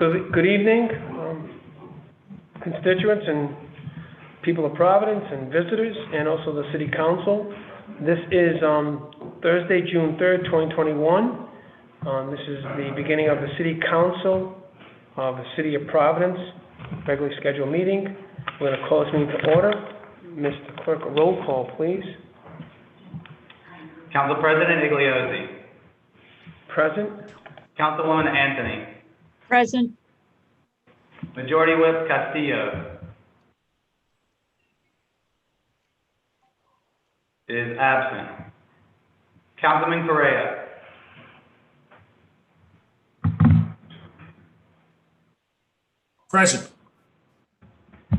Good evening, constituents and people of Providence and visitors, and also the City Council. This is Thursday, June 3rd, 2021. This is the beginning of the City Council of the City of Providence, regularly scheduled meeting. We're going to call this meeting to order. Mr. Clerk, a roll call, please. Council President Igliozzi. Present. Councilwoman Anthony. Present. Majority Whip Castillo is absent. Councilman Correa. Present.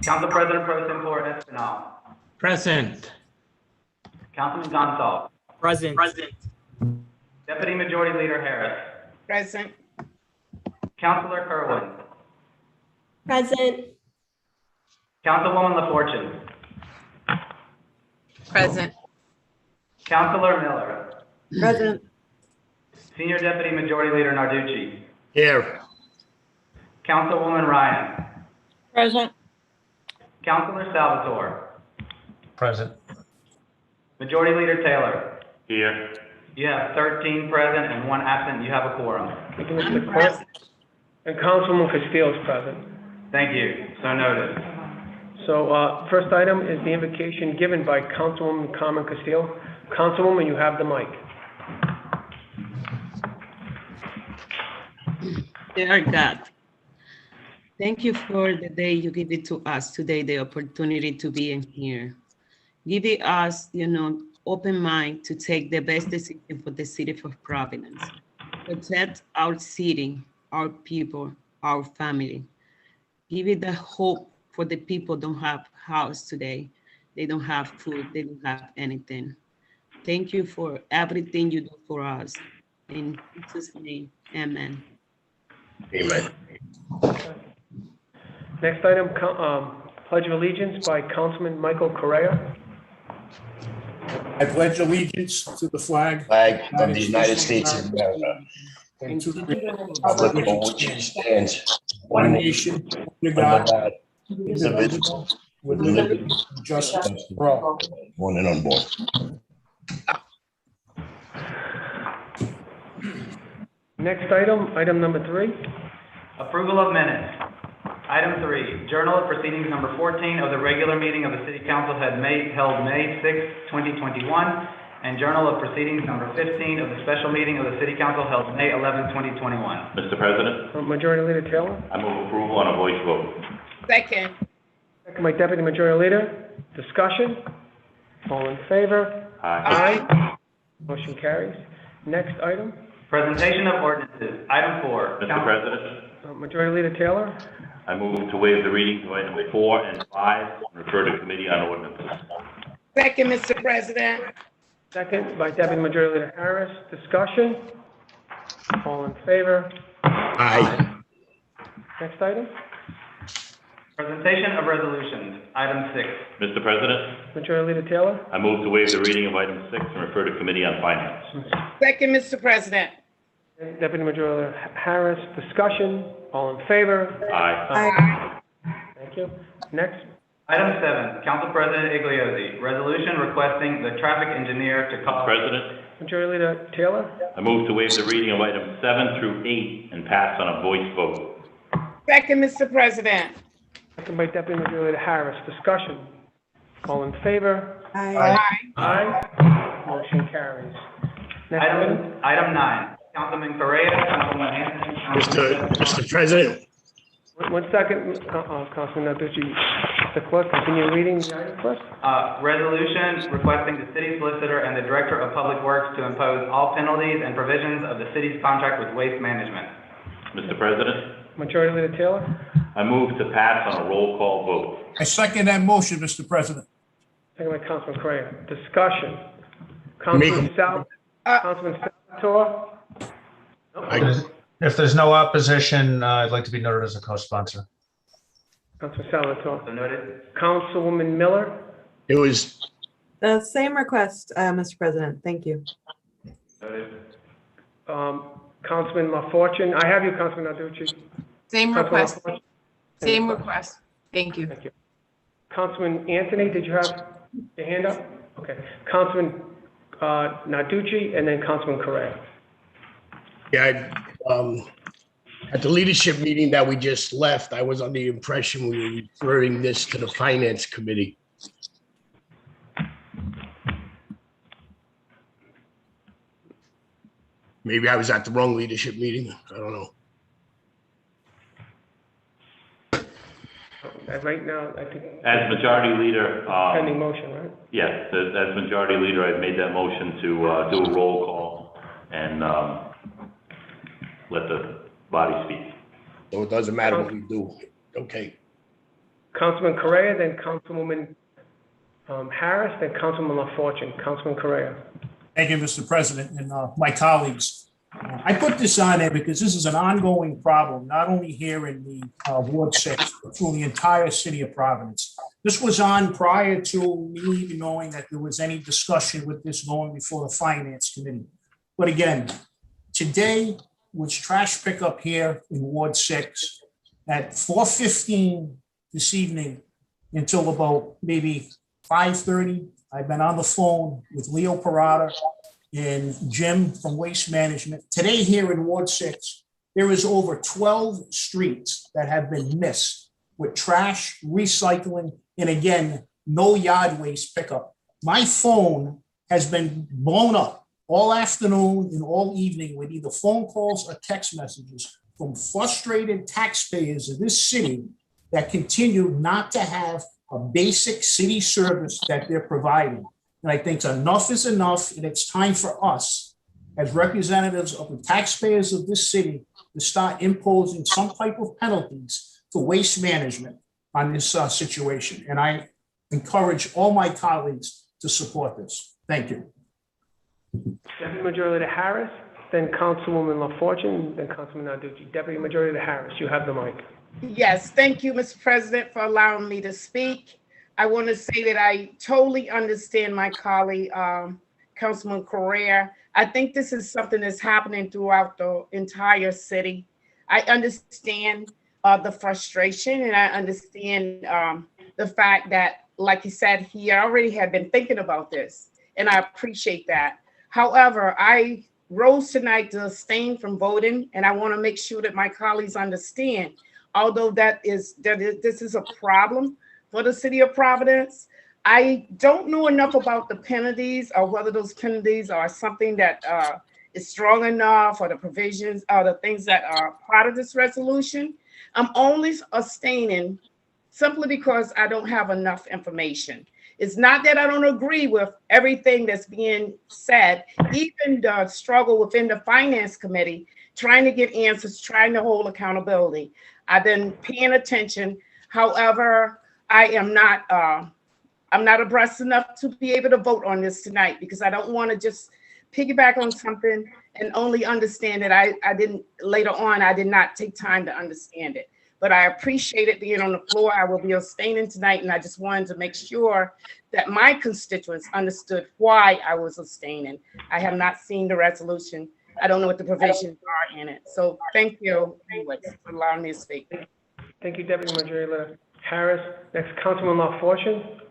Council President Pro Tempore Espinal. Present. Councilman Gonsalves. Present. Deputy Majority Leader Harris. Present. Councilor Kerwin. Present. Councilwoman LaFortune. Present. Councilor Miller. Present. Senior Deputy Majority Leader Narducci. Here. Councilwoman Ryan. Present. Councilor Salvatore. Present. Majority Leader Taylor. Here. You have 13 present and 1 absent. You have a quorum. Thank you, Mr. Clerk. And Councilwoman Castillo is present. Thank you. So noted. So, first item is the invocation given by Councilwoman Carmen Castillo. Councilwoman, you have the mic. Dear God, thank you for the day you give it to us today, the opportunity to be in here. Give it us, open mind to take the best decision for the city of Providence. Protect our city, our people, our family. Give it the hope for the people don't have house today. They don't have food, they don't have anything. Thank you for everything you do for us. In Jesus' name, amen. Amen. Next item, Pledge of Allegiance by Councilman Michael Correa. I pledge allegiance to the flag of the United States of America, and to the republic for which it stands, one nation, under God, indivisible, with liberty and justice for all. one and unborn. Next item, item number 3. Approval of minutes. Item 3, Journal of Proceedings number 14 of the regular meeting of the City Council held May 6, 2021, and Journal of Proceedings number 15 of the special meeting of the City Council held May 11, 2021. Mr. President, Majority Leader Taylor. I move approval on a voice vote. Second. Second by Deputy Majority Leader. Discussion. All in favor? Aye. Aye. Motion carries. Next item. Presentation of ordinances. Item 4. Mr. President, Majority Leader Taylor. I move to waive the readings of item 4 and 5 and refer to committee on ordinances. Second, Mr. President. Second by Deputy Majority Leader Harris. Discussion. All in favor? Aye. Next item. Presentation of resolutions. Item 6. Mr. President, Majority Leader Taylor. I move to waive the reading of item 6 and refer to committee on finance. Second, Mr. President. Deputy Majority Leader Harris. Discussion. All in favor? Aye. Thank you. Next. Item 7, Council President Igliozzi, resolution requesting the traffic engineer to Mr. call. President, Majority Leader Taylor. I move to waive the reading of items 7 through 8 and pass on a voice vote. Second, Mr. President. Second by Deputy Majority Leader Harris. Discussion. All in favor? Aye. Aye. Motion carries. Next item. Item 9, Councilman Correa, Councilwoman Anthony. Mr. President, One second, Councilman Narducci. The clerk, continue reading the item first. Resolution requesting the city solicitor and the director of public works to impose all penalties and provisions of the city's contract with waste management. Mr. President, Majority Leader Taylor. I move to pass on a roll call vote. I second that motion, Mr. President. Second by Councilman Correa. Discussion. Councilman Salvatore. If there's no opposition, I'd like to be noted as a co-sponsor. Councilman Salvatore. So noted. Councilwoman Miller. It was The same request, Mr. President. Thank you. Noted. Councilman LaFortune. I have you, Councilman Narducci. Same Councilman request, LaFortune? same request. Thank you. Thank you. Councilman Anthony, did you have your hand up? Okay. Councilman Narducci, and then Councilman Correa. Yeah, at the leadership meeting that we just left, I was under the impression we were referring this to the Finance Committee. Maybe I was at the wrong leadership meeting. I don't know. Right now, I think As majority leader, pending motion, right? yes, as majority leader, I've made that motion to do a roll call and let the body speak. So it doesn't matter what we do. Okay. Councilman Correa, then Councilwoman Harris, then Councilman LaFortune. Councilman Correa. Thank you, Mr. President, and my colleagues. I put this on there because this is an ongoing problem, not only here in the Ward 6, but through the entire city of Providence. This was on prior to me even knowing that there was any discussion with this going before the Finance Committee. But again, today was trash pickup here in Ward 6 at 4:15 this evening until about maybe 5:30. I've been on the phone with Leo Parada and Jim from Waste Management. Today here in Ward 6, there is over 12 streets that have been missed with trash, recycling, and again, no yard waste pickup. My phone has been blown up all afternoon and all evening with either phone calls or text messages from frustrated taxpayers of this city that continue not to have a basic city service that they're providing. And I think enough is enough, and it's time for us, as representatives of the taxpayers of this city, to start imposing some type of penalties to Waste Management on this situation. And I encourage all my colleagues to support this. Thank you. Deputy Majority Leader Harris, then Councilwoman LaFortune, then Councilman Narducci. Deputy Majority Leader Harris, you have the mic. Yes, thank you, Mr. President, for allowing me to speak. I want to say that I totally understand my colleague, Councilman Correa. I think this is something that's happening throughout the entire city. I understand the frustration, and I understand the fact that, like he said, he already had been thinking about this, and I appreciate that. However, I rose tonight to abstain from voting, and I want to make sure that my colleagues understand, although this is a problem for the city of Providence, I don't know enough about the penalties or whether those penalties are something that is strong enough, or the provisions or the things that are part of this resolution. I'm only abstaining simply because I don't have enough information. It's not that I don't agree with everything that's being said, even the struggle within the Finance Committee, trying to get answers, trying to hold accountability. I've been paying attention. However, I'm not abreast enough to be able to vote on this tonight, because I don't want to just piggyback on something and only understand that I didn't, later on, I did not take time to understand it. But I appreciate it being on the floor. I will be abstaining tonight, and I just wanted to make sure that my constituents understood why I was abstaining. I have not seen the resolution. I don't know what the provisions are in it. So thank you anyways for allowing me to speak. Thank you, Deputy Majority Leader Harris. Next, Councilman LaFortune.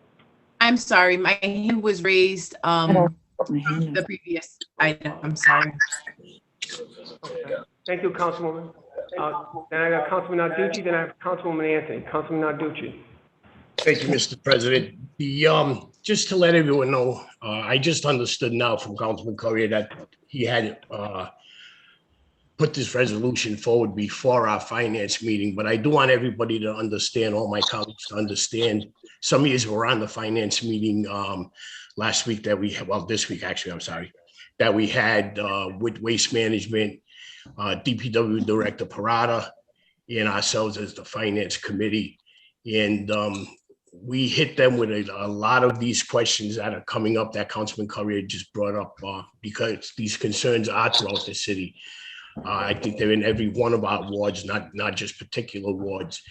I'm sorry, my hand was raised the previous item. I'm sorry. Okay. Thank you, Councilwoman. Then I got Councilman Narducci, then I have Councilwoman Anthony. Councilman Narducci. Thank you, Mr. President. Just to let everyone know, I just understood now from Councilman Correa that he had put this resolution forward before our finance meeting, but I do want everybody to understand, all my colleagues to understand. Some of you were on the finance meeting last week that we had, well, this week, actually, I'm sorry, that we had with Waste Management, DPW Director Parada, and ourselves as the Finance Committee. And we hit them with a lot of these questions that are coming up that Councilman Correa just brought up, because these concerns are throughout the city. I think they're in every one of our wards, not just particular wards.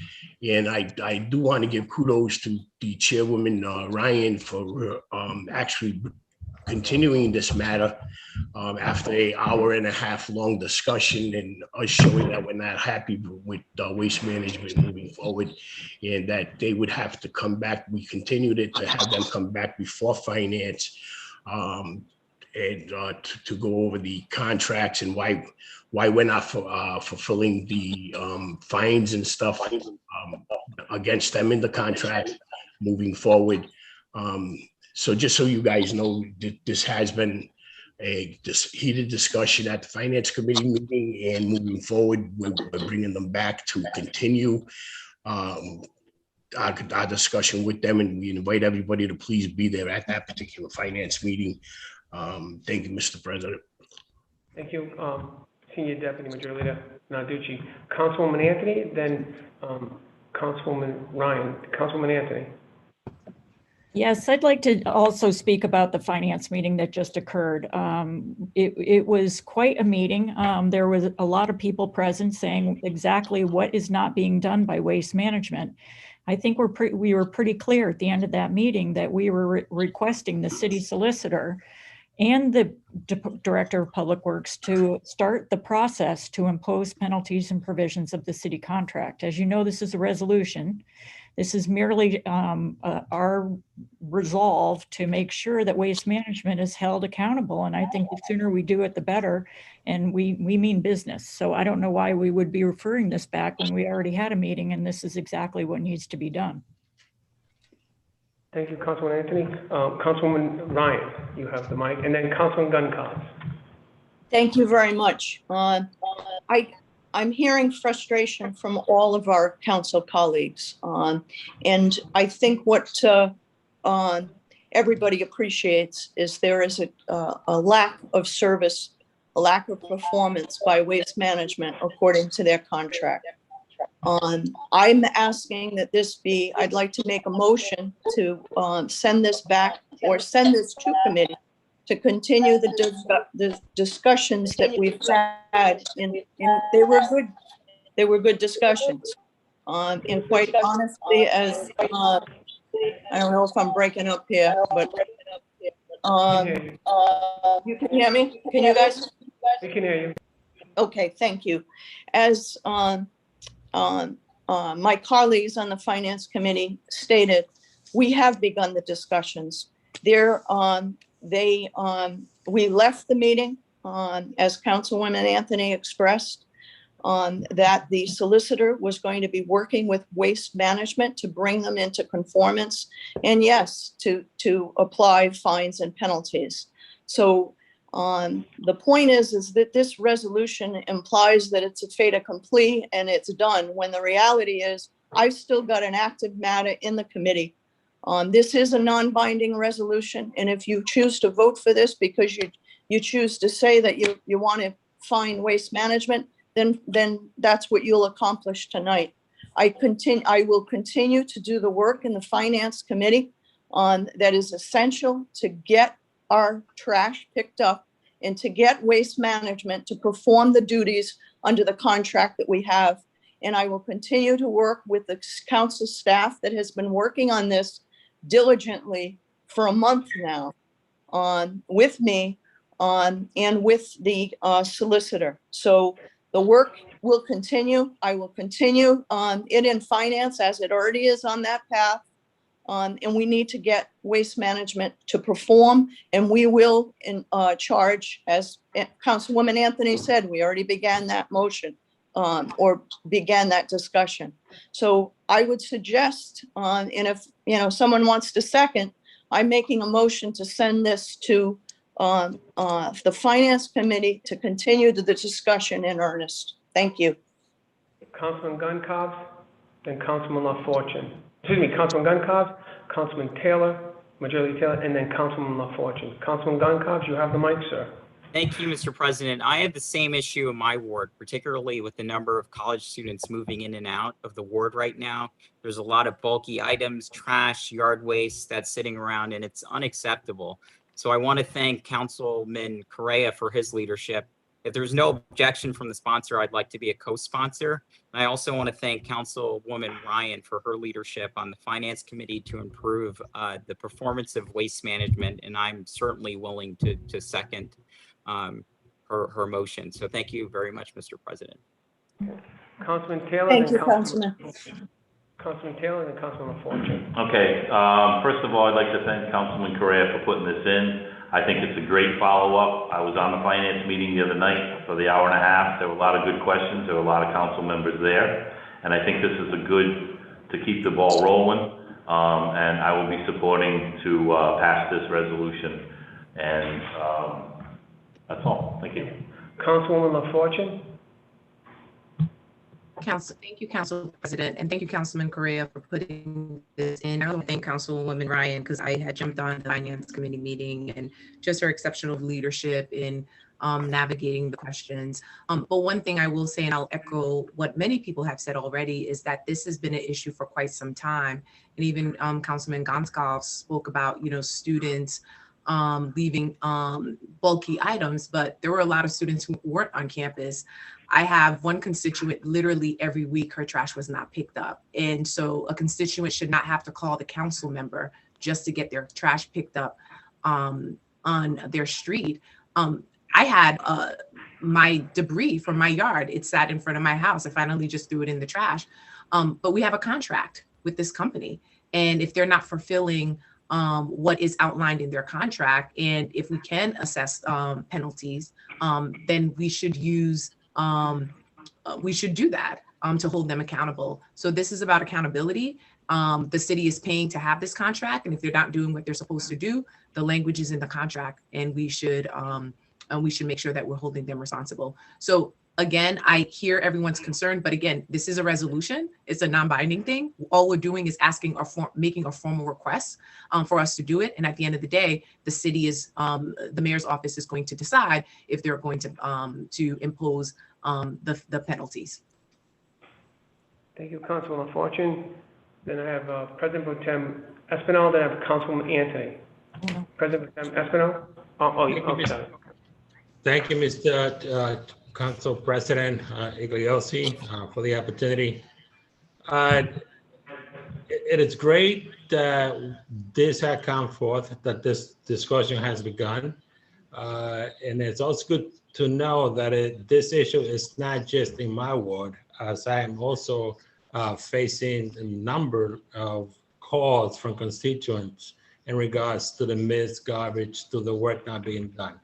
And I do want to give kudos to the chairwoman, Ryan, for actually continuing this matter after an hour and a half long discussion and us showing that we're not happy with waste management moving forward, and that they would have to come back. We continued it to have them come back before finance and to go over the contracts and why we're not fulfilling the fines and stuff against them in the contract moving forward. So just so you guys know, this has been this heated discussion at the finance committee meeting, and moving forward, we're bringing them back to continue our discussion with them, and we invite everybody to please be there at that particular finance meeting. Thank you, Mr. President. Thank you, Senior Deputy Majority Leader Narducci. Councilwoman Anthony, then Councilwoman Ryan. Councilwoman Anthony. Yes, I'd like to also speak about the finance meeting that just occurred. It was quite a meeting. There was a lot of people present saying exactly what is not being done by waste management. I think we were pretty clear at the end of that meeting that we were requesting the city solicitor and the Director of Public Works to start the process to impose penalties and provisions of the city contract. As you know, this is a resolution. This is merely our resolve to make sure that waste management is held accountable. And I think the sooner we do it, the better. And we mean business. So I don't know why we would be referring this back when we already had a meeting, and this is exactly what needs to be done. Thank you, Councilwoman Anthony. Councilwoman Ryan, you have the mic, and then Councilman Gunkov. Thank you very much. I'm hearing frustration from all of our council colleagues, and I think what everybody appreciates is there is a lack of service, a lack of performance by waste management according to their contract. I'm asking that I'd like to make a motion to send this back or send this to committee to continue the discussions that we've had. They were good discussions. And quite honestly, as I don't know if I'm breaking up here, but you can hear me? Can you guys? We can hear you. Okay, thank you. As my colleagues on the finance committee stated, we have begun the discussions. We left the meeting as Councilwoman Anthony expressed that the solicitor was going to be working with waste management to bring them into conformance, and yes, to apply fines and penalties. So the point is that this resolution implies that it's a fait accompli and it's done, when the reality is I've still got an active matter in the committee. This is a non-binding resolution, and if you choose to vote for this because you choose to say that you want to fine waste management, then that's what you'll accomplish tonight. I will continue to do the work in the finance committee that is essential to get our trash picked up and to get waste management to perform the duties under the contract that we have. And I will continue to work with the council staff that has been working on this diligently for a month now with me and with the solicitor. So the work will continue. I will continue it in finance as it already is on that path. And we need to get waste management to perform, and we will charge, as Councilwoman Anthony said, we already began that motion or began that discussion. So I would suggest, and if someone wants to second, I'm making a motion to send this to the finance committee to continue the discussion in earnest. Thank you. Councilman Gunkov, then Councilman LaFortune. Excuse me, Councilman Gunkov, Councilman Taylor, Majority Taylor, and then Councilman LaFortune. Councilman Gunkov, you have the mic, sir. Thank you, Mr. President. I have the same issue in my ward, particularly with the number of college students moving in and out of the ward right now. There's a lot of bulky items, trash, yard waste that's sitting around, and it's unacceptable. So I want to thank Councilman Correa for his leadership If there's no objection from the sponsor, I'd like to be a co-sponsor. And I also want to thank Councilwoman Ryan for her leadership on the Finance Committee to improve the performance of waste management, and I'm certainly willing to second her motion. So thank you very much, Mr. President. Councilman Taylor. Thank then you, Councilman. Councilman Taylor and then Councilman Fortune. Okay, first of all, I'd like to thank Councilman Correa for putting this in. I think it's a great follow-up. I was on the finance meeting the other night for the hour and a half. There were a lot of good questions. There were a lot of council members there. And I think this is a good to keep the ball rolling. And I will be supporting to pass this resolution. And that's all. Thank you. Councilwoman LaFortune. Thank you, Council President, and thank you, Councilman Correa, for putting this in. I want to thank Councilwoman Ryan because I had jumped on the Finance Committee meeting and just her exceptional leadership in navigating the questions. But one thing I will say, and I'll echo what many people have said already, is that this has been an issue for quite some time. And even Councilman Gonskov spoke about, students leaving bulky items, but there were a lot of students who weren't on campus. I have one constituent, literally every week her trash was not picked up. And so a constituent should not have to call the council member just to get their trash picked up on their street. I had my debris from my yard. It sat in front of my house. I finally just threw it in the trash. But we have a contract with this company. And if they're not fulfilling what is outlined in their contract, and if we can assess penalties, then we should do that to hold them accountable. So this is about accountability. The city is paying to have this contract, and if they're not doing what they're supposed to do, the language is in the contract, and we should make sure that we're holding them responsible. So again, I hear everyone's concern, but again, this is a resolution. It's a non-binding thing. All we're doing is making a formal request for us to do it. And at the end of the day, the city is, the mayor's office is going to decide if they're going to impose the penalties. Thank you, Councilwoman Fortune. Then I have President Pro Tem Espinal, then I have Councilwoman Anthony. President Pro Tem Espinal? Sorry. Thank you, Mr. Council President Iglesias, for the opportunity. It is great that this has come forth, that this discussion has begun. And it's also good to know that this issue is not just in my ward, as I am also facing a number of calls from constituents in regards to the missed garbage, to the work not being done.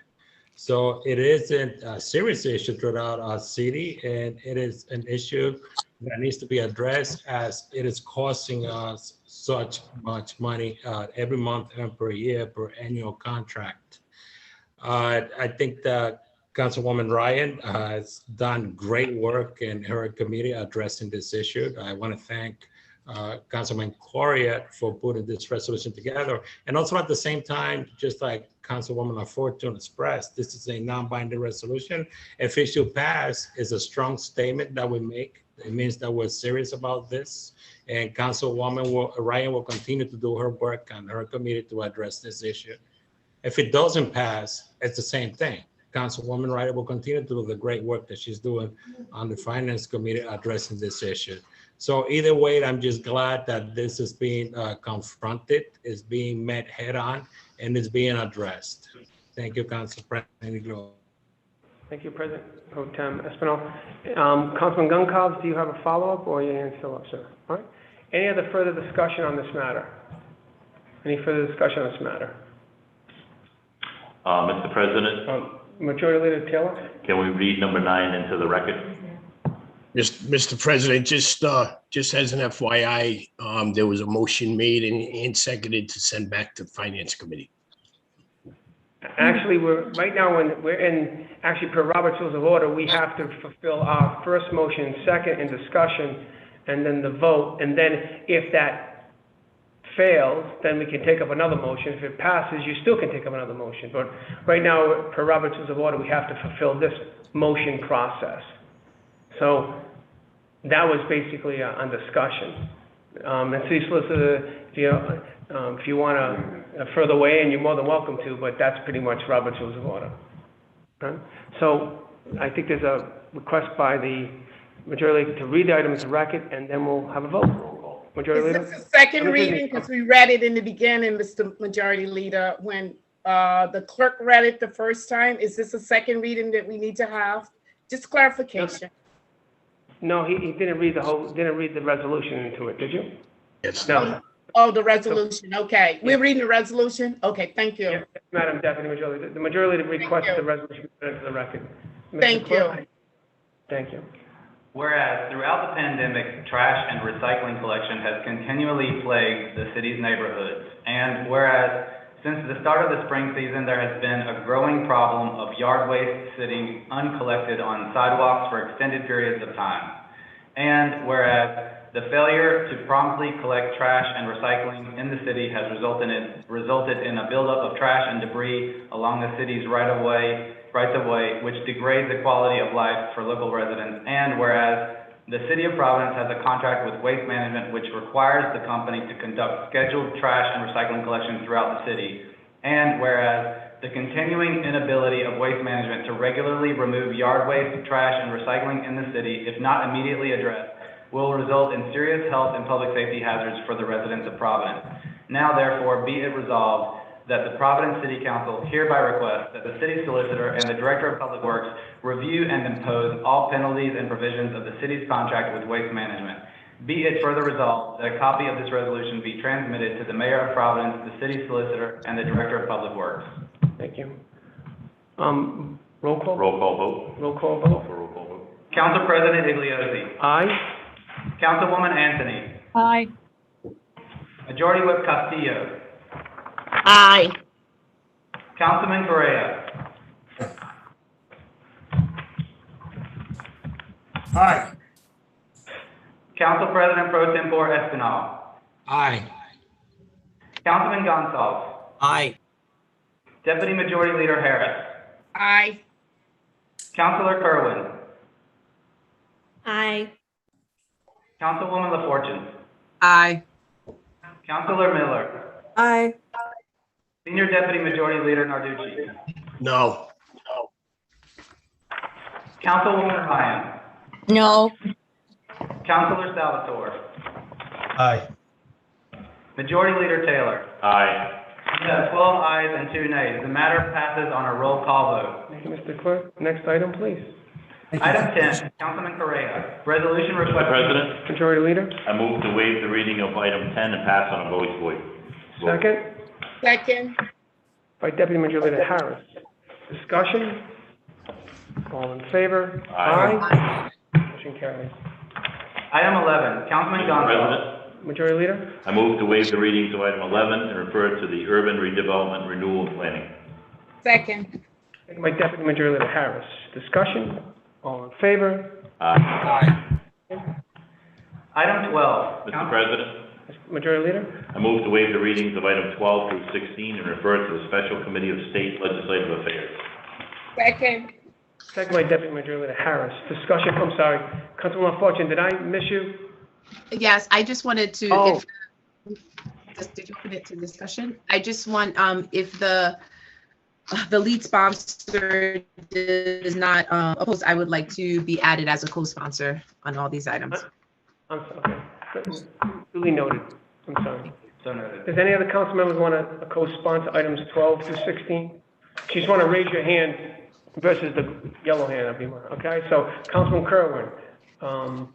So it is a serious issue throughout our city, and it is an issue that needs to be addressed, as it is costing us such much money every month and per year per annual contract. I think that Councilwoman Ryan has done great work in her committee addressing this issue. I want to thank Councilman Correa for putting this resolution together. And also at the same time, just like Councilwoman LaFortune expressed, this is a non-binding resolution. If it should pass, it's a strong statement that we make. It means that we're serious about this. And Councilwoman Ryan will continue to do her work on her committee to address this issue. If it doesn't pass, it's the same thing. Councilwoman Ryan will continue to do the great work that she's doing on the Finance Committee addressing this issue. So either way, I'm just glad that this is being confronted, is being met head on, and is being addressed. Thank you, Council President. Thank you, President Pro Tem Espinal. Councilman Gonskov, do you have a follow-up, or are you still up, sir? All right. Any other further discussion on this matter? Any further discussion on this matter? Mr. President, Majority Leader Taylor? can we read number 9 into the record? Mr. President, just as an FYI, there was a motion made and seconded to send back to the Finance Committee. Actually, right now, when we're in, actually, per Robert's Rules of Order, we have to fulfill our first motion, second, and discussion, and then the vote. And then if that fails, then we can take up another motion. If it passes, you still can take up another motion. But right now, per Robert's Rules of Order, we have to fulfill this motion process. So that was basically on discussion. And City Solicitor, if you want to further weigh in, you're more than welcome to, but that's pretty much Robert's Rules of Order. Okay? So I think there's a request by the majority leader to read the item into record, and then we'll have a vote. Majority Is leader? this a second reading? Because we read it in the beginning, Mr. Majority Leader, when the clerk read it the first time. Is this a second reading that we need to have? Just clarification. No, he didn't read the resolution into it, did you? Yes. No. Oh, the resolution, okay. We're reading the resolution? Okay, thank you. Yes, Madam Deputy Majority Leader. The majority leader requested the resolution put into the record. Mr. Thank Clerk? you. Thank you. Whereas throughout the pandemic, trash and recycling collection has continually plagued the city's neighborhoods. And whereas since the start of the spring season, there has been a growing problem of yard waste sitting uncollected on sidewalks for extended periods of time. And whereas the failure to promptly collect trash and recycling in the city has resulted in a buildup of trash and debris along the city's rights of way, which degrades the quality of life for local residents. And whereas the city of Providence has a contract with Waste Management, which requires the company to conduct scheduled trash and recycling collection throughout the city. And whereas the continuing inability of Waste Management to regularly remove yard waste, trash, and recycling in the city, if not immediately addressed, will result in serious health and public safety hazards for the residents of Providence. Now, therefore, be it resolved that the Providence City Council hereby requests that the city solicitor and the director of public works review and impose all penalties and provisions of the city's contract with Waste Management. Be it further resolved that a copy of this resolution be transmitted to the mayor of Providence, the city solicitor, and the director of public works. Thank you. Roll call? Roll call vote. Roll call vote? Roll call vote. Council President Iglesias. Aye. Councilwoman Anthony. Aye. Majority Whip Castillo. Aye. Councilman Correa. Aye. Council President Pro Tempore Espinal. Aye. Councilman Gonsalves. Aye. Deputy Majority Leader Harris. Aye. Councilor Kerwin. Aye. Councilwoman LaFortune. Aye. Councilor Miller. Aye. Senior Deputy Majority Leader Narducci. No. Councilwoman Ryan. No. Councilor Salvatore. Aye. Majority Leader Taylor. Aye. We have 12 ayes and 2 nays. The matter passes on a roll call vote. Thank you, Mr. Clerk. Next item, please. Item 10, Councilman Correa. Resolution Mr. requesting. President, Majority Leader? I move to waive the reading of item 10 and pass on a vote. Second? Second. By Deputy Majority Leader Harris. Discussion? All in favor? Aye. Motion carries. Item 11, Councilman Mr. Gonsalves. President, Majority Leader? I move to waive the readings of item 11 and refer it to the Urban Redevelopment Renewal and Planning. Second. Second by Deputy Majority Leader Harris. Discussion? All in favor? Aye. Item 12, Mr. President, Majority Leader? I move to waive the readings of item 12 through 16 and refer it to the Special Committee of State Legislative Affairs. Second. Second by Deputy Majority Leader Harris. Discussion, I'm sorry. Councilwoman Fortune, did I miss you? Yes, I just wanted to, Oh. did you open it to discussion? I just want, if the lead sponsor does not oppose, I would like to be added as a co-sponsor on all these items. I'm sorry. Okay. Duly noted. I'm sorry. so noted. Does any other council members want to co-sponsor items 12 through 16? You just want to raise your hand versus the yellow hand, I'd be more, okay? So Councilman Kerwin, all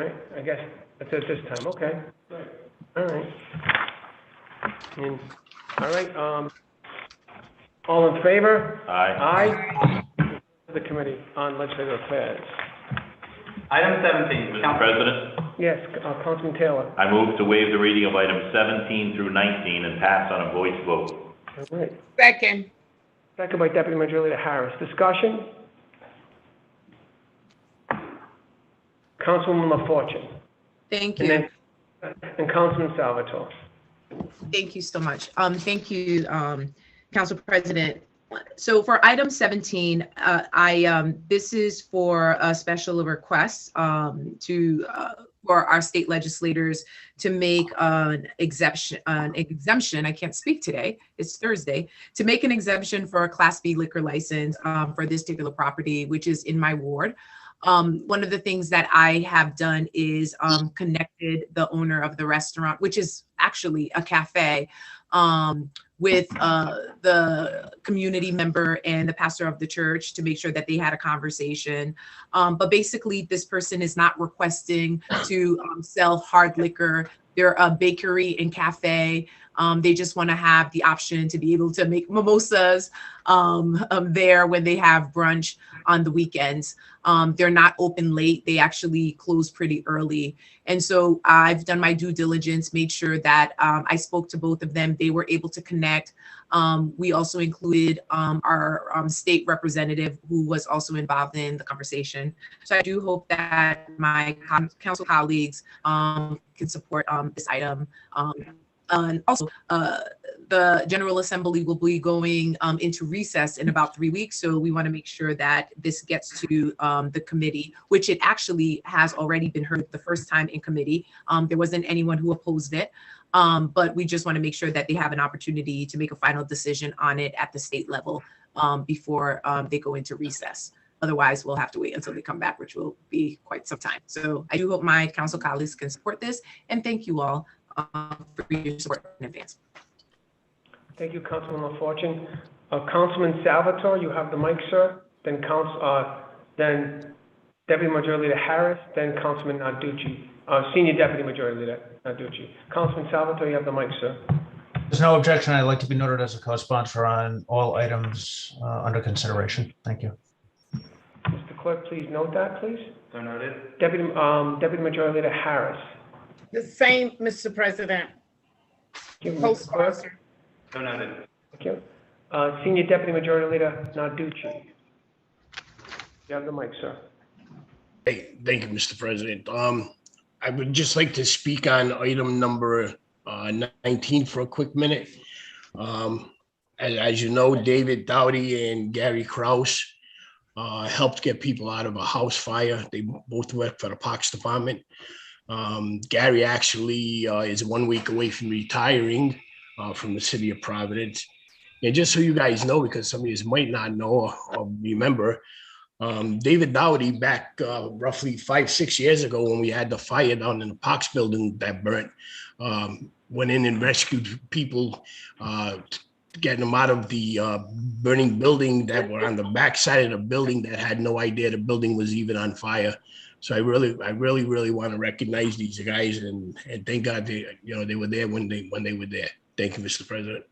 right, I guess that's it this time, okay? All right. And, all right, all in favor? Aye. Aye. The Committee on Legislative Affairs. Item 17, Mr. President, Yes, Councilman Taylor. I move to waive the reading of items 17 through 19 and pass on a voice vote. All right. Second. Second by Deputy Majority Leader Harris. Discussion? Councilwoman LaFortune. Thank And you. then, and Councilman Salvatore. Thank you so much. Thank you, Council President. So for item 17, this is for a special request for our state legislators to make an exemption. I can't speak today. It's Thursday. To make an exemption for a Class B liquor license for this particular property, which is in my ward. One of the things that I have done is connected the owner of the restaurant, which is actually a cafe, with the community member and the pastor of the church to make sure that they had a conversation. But basically, this person is not requesting to sell hard liquor. They're a bakery and cafe. They just want to have the option to be able to make mimosas there when they have brunch on the weekends. They're not open late. They actually close pretty early. And so I've done my due diligence, made sure that I spoke to both of them. They were able to connect. We also included our state representative who was also involved in the conversation. So I do hope that my council colleagues can support this item. And also, the General Assembly will be going into recess in about 3 weeks. So we want to make sure that this gets to the committee, which it actually has already been heard the first time in committee. There wasn't anyone who opposed it. But we just want to make sure that they have an opportunity to make a final decision on it at the state level before they go into recess. Otherwise, we'll have to wait until they come back, which will be quite some time. So I do hope my council colleagues can support this. And thank you all for your support in advance. Thank you, Councilman LaFortune. Councilman Salvatore, you have the mic, sir. Then Deputy Majority Leader Harris, then Councilman Narducci, Senior Deputy Majority Leader Narducci. Councilman Salvatore, you have the mic, sir. There's no objection. I'd like to be noted as a co-sponsor on all items under consideration. Thank you. Mr. Clerk, please note that, please. So noted. Deputy Majority Leader Harris. The same, Mr. President. Co-sponsor. So noted. Thank you. Senior Deputy Majority Leader Narducci. You have the mic, sir. Hey, thank you, Mr. President. I would just like to speak on item number 19 for a quick minute. As you know, David Dowdy and Gary Kraus helped get people out of a house fire. They both work for the Parks Department. Gary actually is 1 week away from retiring from the city of Providence. And just so you guys know, because some of you might not know or remember, David Dowdy back roughly 5-6 years ago when we had the fire down in the Parks building that burnt, went in and rescued people, getting them out of the burning building that were on the back side of the building that had no idea the building was even on fire. So I really want to recognize these guys and thank God they were there when they were there. Thank you, Mr. President.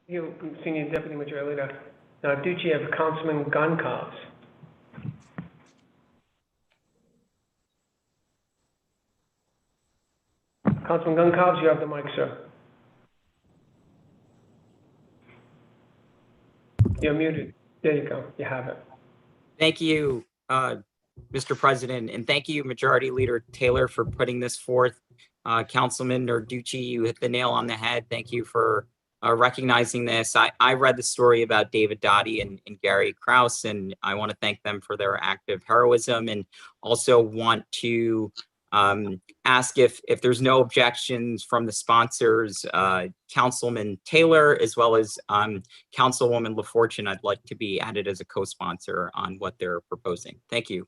You, Senior Deputy Majority Leader Narducci, have Councilman Goncalves. Councilman Goncalves, you have the mic, sir. You're muted. There you go. You have it. Thank you, Mr. President, and thank you, Majority Leader Taylor, for putting this forth. Councilman Narducci, you hit the nail on the head. Thank you for recognizing this. I read the story about David Dottie and Gary Kraus, and I want to thank them for their active heroism, and also want to ask if there's no objections from the sponsors, Councilman Taylor, as well as Councilwoman LaFortune, I'd like to be added as a co-sponsor on what they're proposing. Thank you.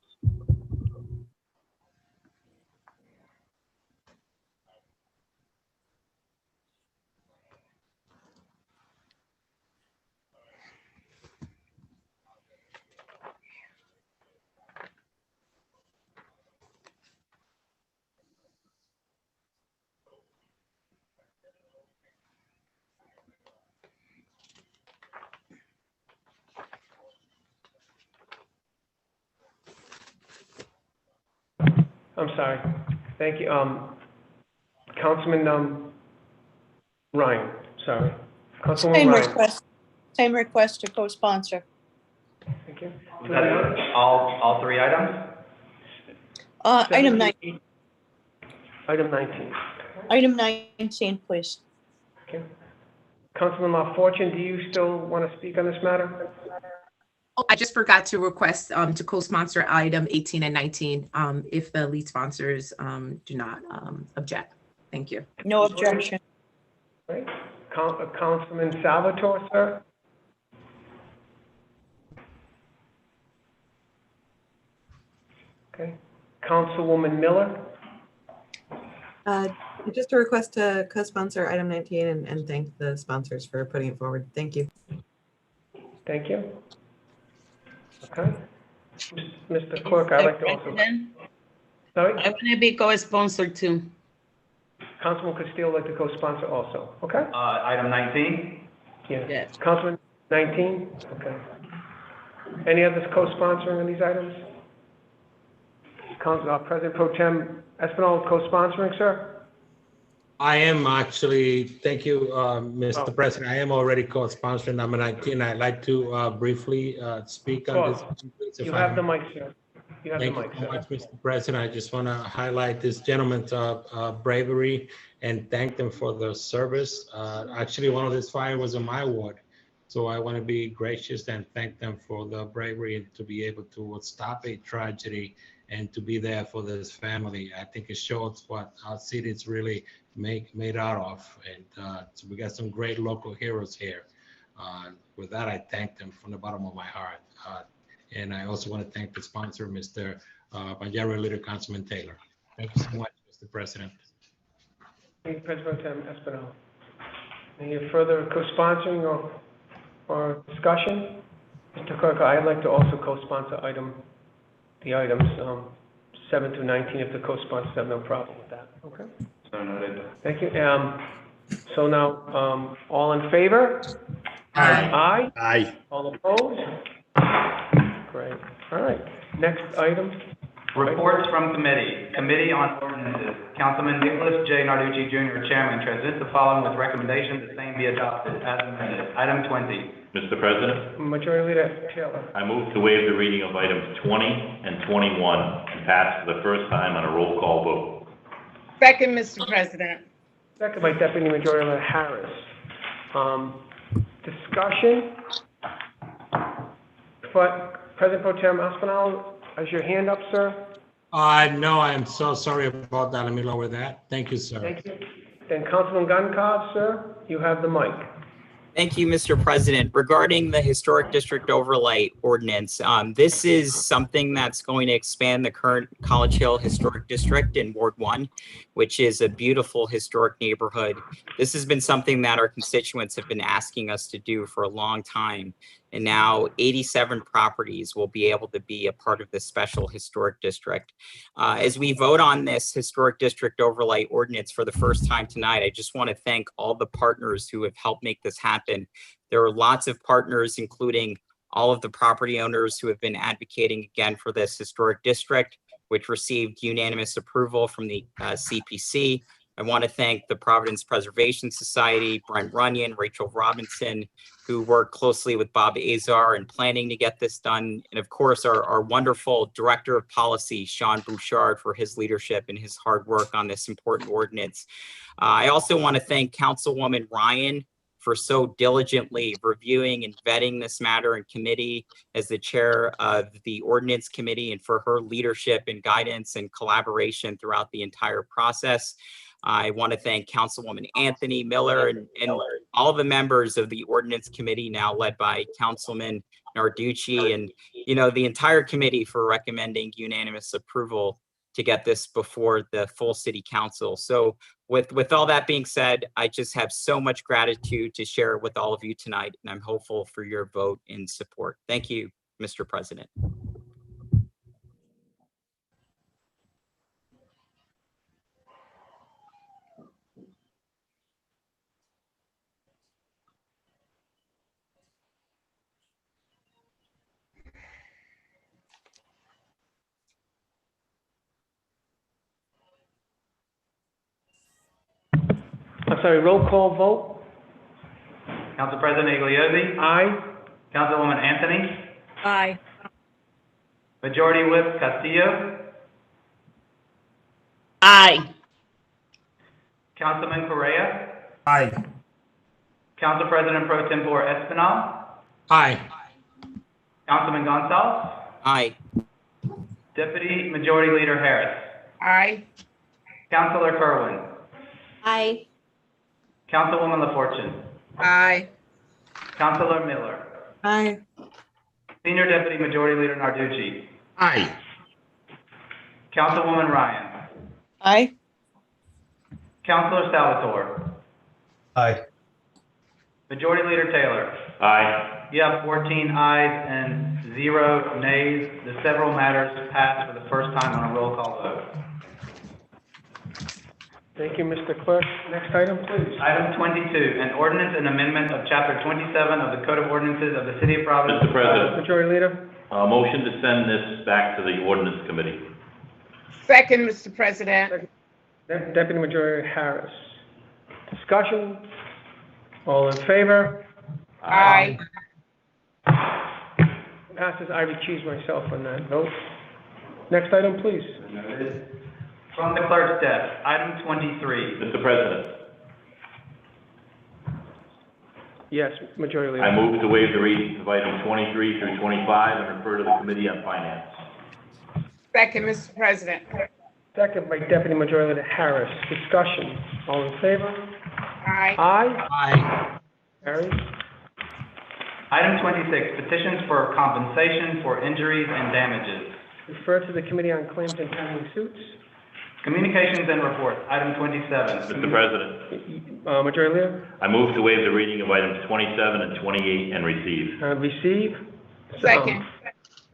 I'm sorry. Thank you. Councilman Ryan, sorry. Councilwoman Same request to co-sponsor. Thank you. Was that all three items? Item 19. Item 19. Item 19, please. Okay. Councilman LaFortune, do you still want to speak on this matter? Oh, I just forgot to request to co-sponsor item 18 and 19 if the lead sponsors do not object. Thank you. No objection. Right. Councilman Salvatore, sir? Okay. Councilwoman Miller? Just a request to co-sponsor item 19 and thank the sponsors for putting it forward. Thank you. Thank you. Okay. Mr. Clerk, I'd like to also. President, Sorry? I want to be co-sponsor too. Councilman Castillo would like to co-sponsor also, okay? Item 19. Yeah. Yes. Councilman 19, okay. Any others co-sponsoring on these items? President Pro Tem Espinal co-sponsoring, sir? I am actually, thank you, Mr. Oh. President. I am already co-sponsoring number 19. I'd like to briefly speak on this. if You I have the may. mic, sir. You have the Thank you mic, so sir. much, Mr. President. I just want to highlight this gentleman's bravery and thank them for their service. Actually, one of this fire was in my ward. So I want to be gracious and thank them for the bravery and to be able to stop a tragedy and to be there for this family. I think it shows what our city is really made out of. And so we got some great local heroes here. With that, I thank them from the bottom of my heart. And I also want to thank the sponsor, Mr. Majority Leader Councilman Taylor. Thank you so much, Mr. President. Thank you, President Pro Tem Espinal. Any further co-sponsoring or discussion? Mr. Clerk, I'd like to also co-sponsor the items 7 through 19 if the co-sponsors have no problem with that. Okay. So noted. Thank you. So now, all in favor? Aye. Aye. All opposed? Great. All right. Next item. Reports from committee. Committee on Ordinances. Councilman Nicholas J. Narducci Jr., Chairman, transmits the following with recommendation the same be adopted as amended. Item 20. Mr. President, Majority Leader Taylor. I move to waive the reading of items 20 and 21 and pass for the first time on a roll call vote. Second, Mr. President. Second by Deputy Majority Leader Harris. Discussion? But President Pro Tem Espinal, has your hand up, sir? No, I'm so sorry about that. Let me lower that. Thank you, sir. Thank you. Then Councilman Gunkov, sir, you have the mic. Thank you, Mr. President. Regarding the Historic District Overlay Ordinance, this is something that's going to expand the current College Hill Historic District in Ward 1, which is a beautiful historic neighborhood. This has been something that our constituents have been asking us to do for a long time. And now 87 properties will be able to be a part of this special historic district. As we vote on this Historic District Overlay Ordinance for the first time tonight, I just want to thank all the partners who have helped make this happen. There are lots of partners, including all of the property owners who have been advocating again for this historic district, which received unanimous approval from the CPC. I want to thank the Providence Preservation Society, Brent Runyon, Rachel Robinson, who worked closely with Bob Azar in planning to get this done. And of course, our wonderful Director of Policy, Sean Bouchard, for his leadership and his hard work on this important ordinance. I also want to thank Councilwoman Ryan for so diligently reviewing and vetting this matter in committee as the chair of the Ordinance Committee, and for her leadership and guidance and collaboration throughout the entire process. I want to thank Councilwoman Anthony Miller and all the members of the Ordinance Committee, now led by Councilman Narducci, and the entire committee for recommending unanimous approval to get this before the full City Council. So with all that being said, I just have so much gratitude to share with all of you tonight, and I'm hopeful for your vote in support. Thank you, Mr. President. I'm sorry, roll call vote? Council President Iglesias. Aye. Councilwoman Anthony. Aye. Majority Whip Castillo. Aye. Councilman Correa. Aye. Council President Pro Tempore Espinal, Aye. Councilman Gonzalez, Aye. Deputy Majority Leader Harris, Aye. Councilor Kerwin, Aye. Councilwoman LaFortune, Aye. Councilor Miller, Aye. Senior Deputy Majority Leader Narducci, Aye. Councilwoman Ryan, Aye. Councilor Salvatore, Aye. Majority Leader Taylor. Aye. You have 14 ayes and 0 nays. The several matters passed for the first time on a roll call vote. Thank you, Mr. Clerk. Next item, please. Item 22, an ordinance and amendment of Chapter 27 of the Code of Ordinances of the City of Providence. Mr. President, Majority Leader. motion to send this back to the ordinance committee. Second, Mr. President. Deputy Majority Harris. Discussion? All in favor? Aye. Passes. I recuse myself on that vote. Next item, please. From the clerk's desk, item 23. Mr. President, Yes, Majority Leader. I move to waive the readings of items 23 through 25 and refer to the Committee on Finance. Second, Mr. President. Second by Deputy Majority Leader Harris. Discussion. All in favor? Aye. Aye. Aye. Carries. Item 26, petitions for compensation for injuries and damages. Refer to the Committee on Claims and Pending Suits. Communications and reports, item 27. Mr. President, Majority Leader. I move to waive the reading of items 27 and 28 and receive. Receive. Second.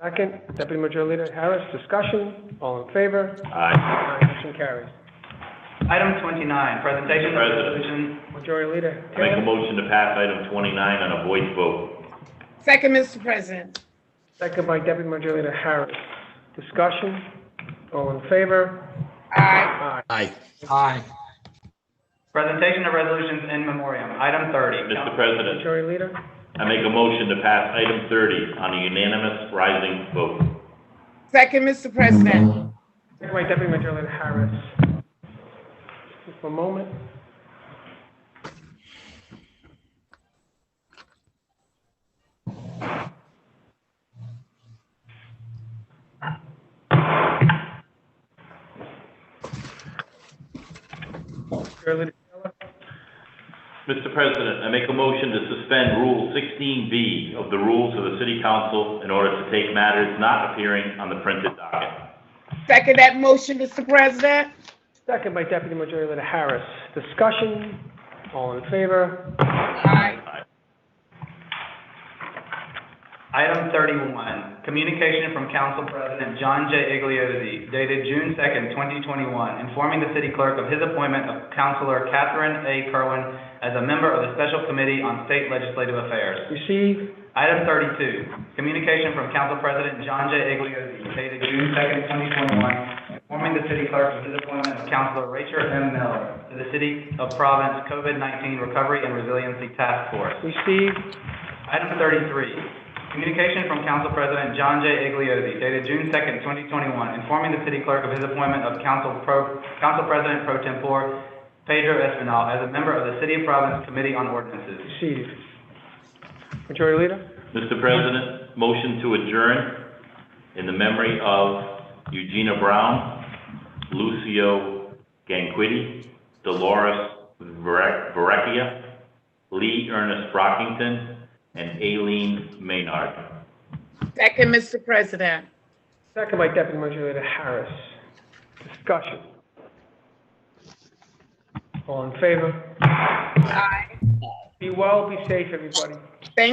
Second, Deputy Majority Leader Harris. Discussion. All in favor? Aye. Motion carries. Item 29, presentation of resolution. Majority Leader I make a Taylor. motion to pass item 29 on a voice vote. Second, Mr. President. Second by Deputy Majority Leader Harris. Discussion. All in favor? Aye. Aye. Aye. Presentation of resolutions in memoriam, item 30. Mr. President, Majority Leader. I make a motion to pass item 30 on a unanimous rising vote. Second, Mr. President. Second by Deputy Majority Leader Harris. Just a moment. Majority Leader Taylor. Mr. President, I make a motion to suspend Rule 16B of the rules of the City Council in order to take matters not appearing on the printed docket. Second that motion, Mr. President. Second by Deputy Majority Leader Harris. Discussion. All in favor? Aye. Item 31, communication from Council President John J. Igliozzi dated June 2nd, 2021, informing the city clerk of his appointment of Councilor Catherine A. Kerwin as a member of the Special Committee on State Legislative Affairs. Receive. Item 32, communication from Council President John J. Igliozzi dated June 2nd, 2021, informing the city clerk of his appointment of Councilor Rachel M. Miller to the City of Providence COVID-19 Recovery and Resiliency Task Force. Receive. Item 33, communication from Council President John J. Igliozzi dated June 2nd, 2021, informing the city clerk of his appointment of Council President Pro Tempore Pedro Espinal as a member of the City of Providence Committee on Ordinances. Receive. Majority Leader. Mr. President, motion to adjourn in the memory of Eugenia Brown, Lucio Ganquitti, Dolores Verrecchia, Lee Ernest Brockington, and Aileen Maynard. Second, Mr. President. Second by Deputy Majority Leader Harris. Discussion. All in favor? Aye. Be well, be safe, everybody. Thank